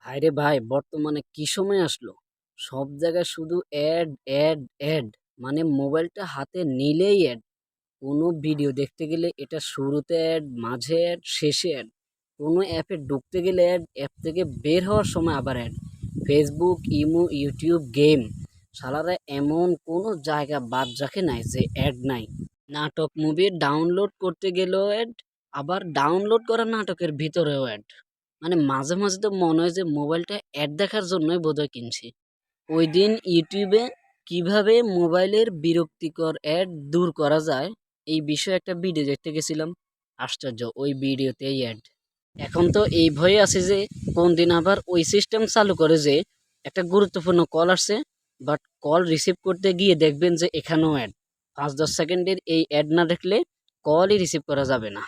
হায়রে ভাই, বর্তমানে কি সময় আসলো! সব জায়গায় শুধু অ্যাড অ্যাড অ্যাড। মানে মোবাইলটা হাতে নিলেই অ্যাড। কোনো ভিডিও দেখতে গেলে এটা শুরুতে অ্যাড, মাঝে অ্যাড, শেষে অ্যাড। কোনো অ্যাপে ঢুকতে গেলে অ্যাড, অ্যাপ থেকে বের হওয়ার সময় আবার ad. Facebook, imo, YouTube, game, শালারা এমন কোনো জায়গা বাদ রাখে নাই যে অ্যাড নাই। নাটক মুভি ডাউনলোড করতে গেলেও অ্যাড, আবার ডাউনলোড করা নাটকের ভিতরেও অ্যাড। মানে মাঝে মাঝে তো মনে হয় যে মোবাইলটা অ্যাড দেখার জন্যই বোধহয় কিনছি। ওই দিন ইউটিউবে কিভাবে মোবাইলের বিরক্তিকর অ্যাড দূর করা যায় এই বিষয়ে একটা ভিডিও দেখতে গেছিলাম। আশ্চর্য, ওই ভিডিওতেই অ্যাড। এখন তো এই ভয়ে আছে যে কোন দিন আবার ওই সিস্টেম চালু করে যে একটা গুরুত্বপূর্ণ কল আসছে, বাট কল রিসিভ করতে গিয়ে দেখবেন যে এখানেও অ্যাড। 5-10 সেকেন্ডের এই অ্যাড না দেখলে কলই রিসিভ করা যাবে না।